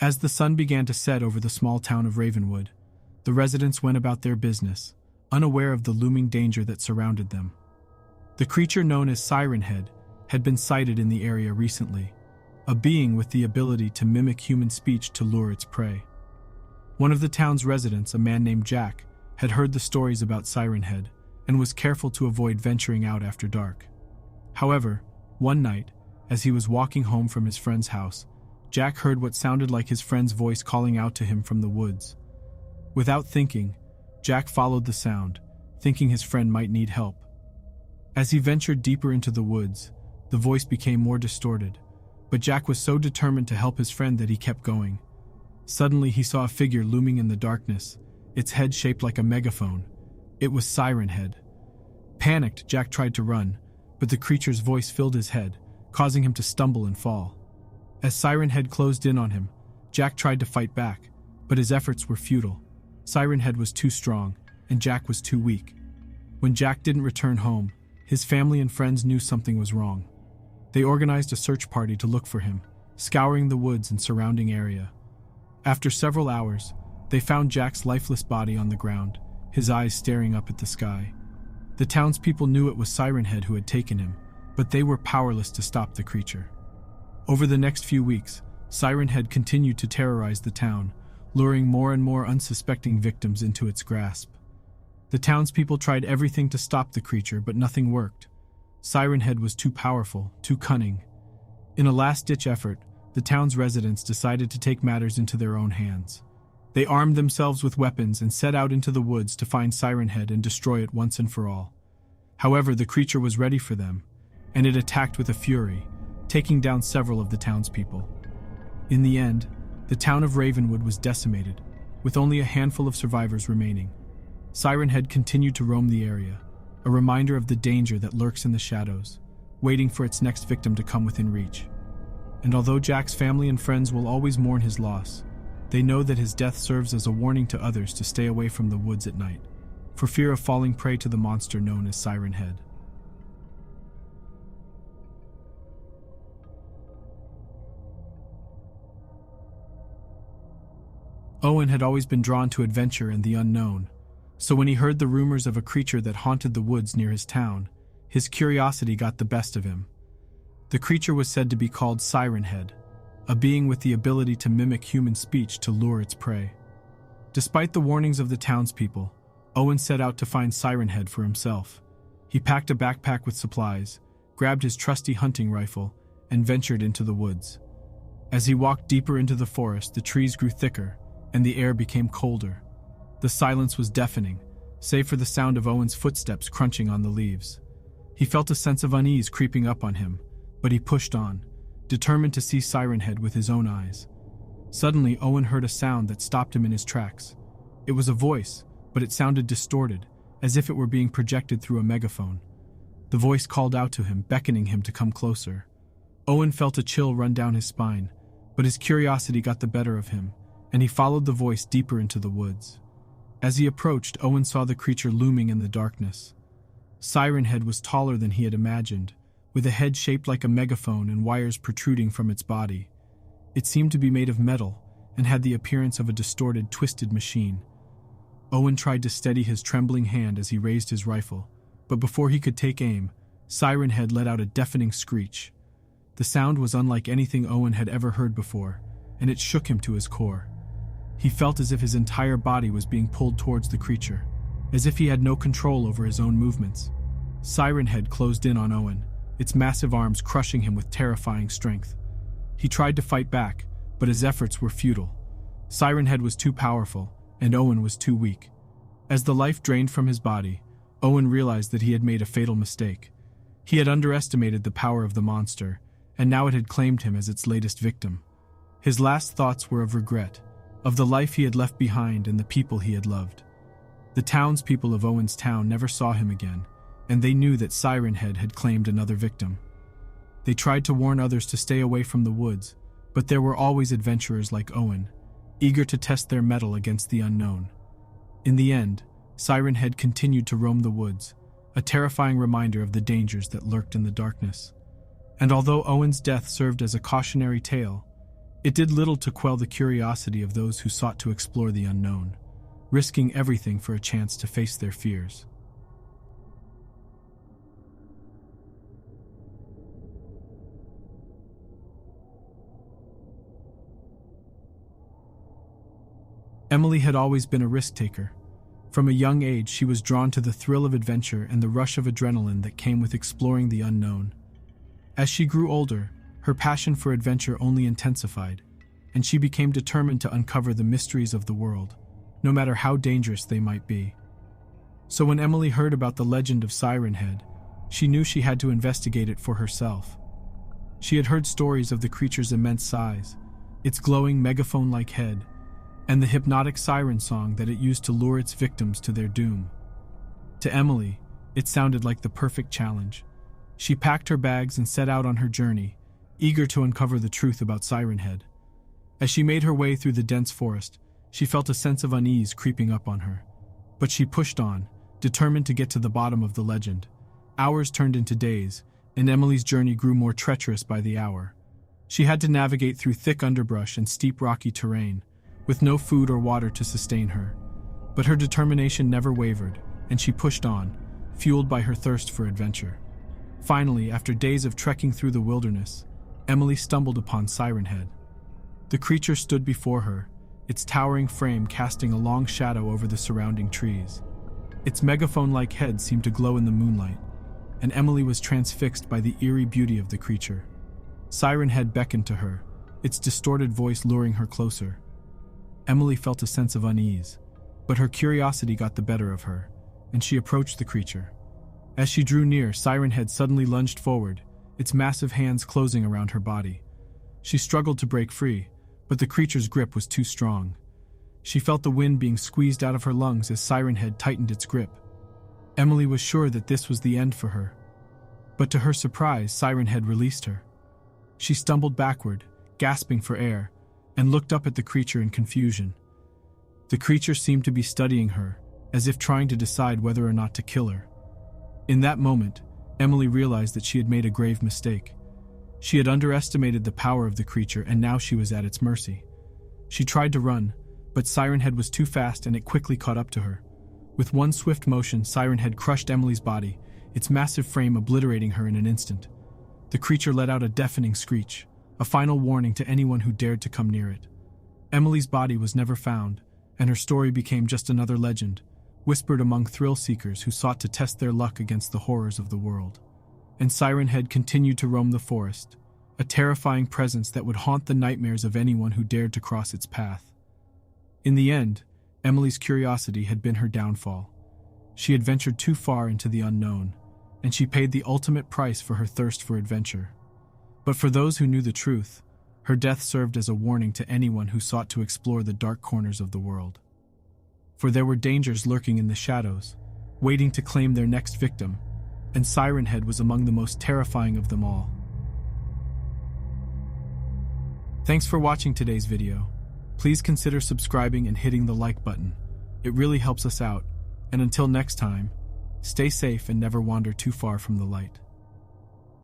As the sun began to set over the small town of Ravenwood, the residents went about their business, unaware of the looming danger that surrounded them. The creature known as Siren Head had been sighted in the area recently, a being with the ability to mimic human speech to lure its prey. One of the town's residents, a man named Jack, had heard the stories about Siren Head and was careful to avoid venturing out after dark. However, one night, as he was walking home from his friend's house, Jack heard what sounded like his friend's voice calling out to him from the woods. Without thinking, Jack followed the sound, thinking his friend might need help. As he ventured deeper into the woods, the voice became more distorted, but Jack was so determined to help his friend that he kept going. Suddenly he saw a figure looming in the darkness, its head shaped like a megaphone. It was Siren Head. Panicked, Jack tried to run, but the creature's voice filled his head, causing him to stumble and fall. As Siren Head closed in on him, Jack tried to fight back, but his efforts were futile. Siren Head was too strong, and Jack was too weak. When Jack didn't return home, his family and friends knew something was wrong. They organized a search party to look for him, scouring the woods and surrounding area. After several hours, they found Jack's lifeless body on the ground, his eyes staring up at the sky. The townspeople knew it was Siren Head who had taken him, but they were powerless to stop the creature. Over the next few weeks, Siren Head continued to terrorize the town, luring more and more unsuspecting victims into its grasp. The townspeople tried everything to stop the creature, but nothing worked. Siren Head was too powerful, too cunning. In a last-ditch effort, the town's residents decided to take matters into their own hands. They armed themselves with weapons and set out into the woods to find Siren Head and destroy it once and for all. However, the creature was ready for them, and it attacked with a fury, taking down several of the townspeople. In the end, the town of Ravenwood was decimated, with only a handful of survivors remaining. Siren Head continued to roam the area, a reminder of the danger that lurks in the shadows, waiting for its next victim to come within reach. And although Jack's family and friends will always mourn his loss, they know that his death serves as a warning to others to stay away from the woods at night, for fear of falling prey to the monster known as Siren Head. Owen had always been drawn to adventure and the unknown, so when he heard the rumors of a creature that haunted the woods near his town, his curiosity got the best of him. The creature was said to be called Siren Head, a being with the ability to mimic human speech to lure its prey. Despite the warnings of the townspeople, Owen set out to find Siren Head for himself. He packed a backpack with supplies, grabbed his trusty hunting rifle, and ventured into the woods. As he walked deeper into the forest, the trees grew thicker, and the air became colder. The silence was deafening, save for the sound of Owen's footsteps crunching on the leaves. He felt a sense of unease creeping up on him, but he pushed on, determined to see Siren Head with his own eyes. Suddenly, Owen heard a sound that stopped him in his tracks. It was a voice, but it sounded distorted, as if it were being projected through a megaphone. The voice called out to him, beckoning him to come closer. Owen felt a chill run down his spine, but his curiosity got the better of him, and he followed the voice deeper into the woods. As he approached, Owen saw the creature looming in the darkness. Siren Head was taller than he had imagined, with a head shaped like a megaphone and wires protruding from its body. It seemed to be made of metal and had the appearance of a distorted, twisted machine. Owen tried to steady his trembling hand as he raised his rifle, but before he could take aim, Siren Head let out a deafening screech. The sound was unlike anything Owen had ever heard before, and it shook him to his core. He felt as if his entire body was being pulled towards the creature, as if he had no control over his own movements. Siren Head closed in on Owen, its massive arms crushing him with terrifying strength. He tried to fight back, but his efforts were futile. Siren Head was too powerful, and Owen was too weak. As the life drained from his body, Owen realized that he had made a fatal mistake. He had underestimated the power of the monster, and now it had claimed him as its latest victim. His last thoughts were of regret, of the life he had left behind and the people he had loved. The townspeople of Owen's town never saw him again, and they knew that Siren Head had claimed another victim. They tried to warn others to stay away from the woods, but there were always adventurers like Owen, eager to test their mettle against the unknown. In the end, Siren Head continued to roam the woods, a terrifying reminder of the dangers that lurked in the darkness. And although Owen's death served as a cautionary tale, It did little to quell the curiosity of those who sought to explore the unknown, risking everything for a chance to face their fears. Emily had always been a risk-taker. From a young age, she was drawn to the thrill of adventure and the rush of adrenaline that came with exploring the unknown. As she grew older, her passion for adventure only intensified, and she became determined to uncover the mysteries of the world, no matter how dangerous they might be. So when Emily heard about the legend of Siren Head, she knew she had to investigate it for herself. She had heard stories of the creature's immense size, its glowing megaphone-like head, and the hypnotic siren song that it used to lure its victims to their doom. To Emily, it sounded like the perfect challenge. She packed her bags and set out on her journey, eager to uncover the truth about Siren Head. As she made her way through the dense forest, she felt a sense of unease creeping up on her. But she pushed on, determined to get to the bottom of the legend. Hours turned into days, and Emily's journey grew more treacherous by the hour. She had to navigate through thick underbrush and steep rocky terrain, with no food or water to sustain her. But her determination never wavered, and she pushed on, fueled by her thirst for adventure. Finally, after days of trekking through the wilderness, Emily stumbled upon Siren Head. The creature stood before her, its towering frame casting a long shadow over the surrounding trees. Its megaphone-like head seemed to glow in the moonlight, and Emily was transfixed by the eerie beauty of the creature. Siren Head beckoned to her, its distorted voice luring her closer. Emily felt a sense of unease, but her curiosity got the better of her, and she approached the creature. As she drew near, Siren Head suddenly lunged forward, its massive hands closing around her body. She struggled to break free, but the creature's grip was too strong. She felt the wind being squeezed out of her lungs as Siren Head tightened its grip. Emily was sure that this was the end for her. But to her surprise, Siren Head released her. She stumbled backward, gasping for air, and looked up at the creature in confusion. The creature seemed to be studying her, as if trying to decide whether or not to kill her. In that moment, Emily realized that she had made a grave mistake. She had underestimated the power of the creature, and now she was at its mercy. She tried to run, but Siren Head was too fast and it quickly caught up to her. With one swift motion, Siren Head crushed Emily's body, its massive frame obliterating her in an instant. The creature let out a deafening screech, a final warning to anyone who dared to come near it. Emily's body was never found, and her story became just another legend, whispered among thrill-seekers who sought to test their luck against the horrors of the world. And Siren Head continued to roam the forest, a terrifying presence that would haunt the nightmares of anyone who dared to cross its path. In the end, Emily's curiosity had been her downfall. She had ventured too far into the unknown, and she paid the ultimate price for her thirst for adventure. But for those who knew the truth, her death served as a warning to anyone who sought to explore the dark corners of the world. For there were dangers lurking in the shadows, waiting to claim their next victim, and Siren Head was among the most terrifying of them all. Thanks for watching today's video. Please consider subscribing and hitting the like button. It really helps us out, and until next time, stay safe and never wander too far from the light.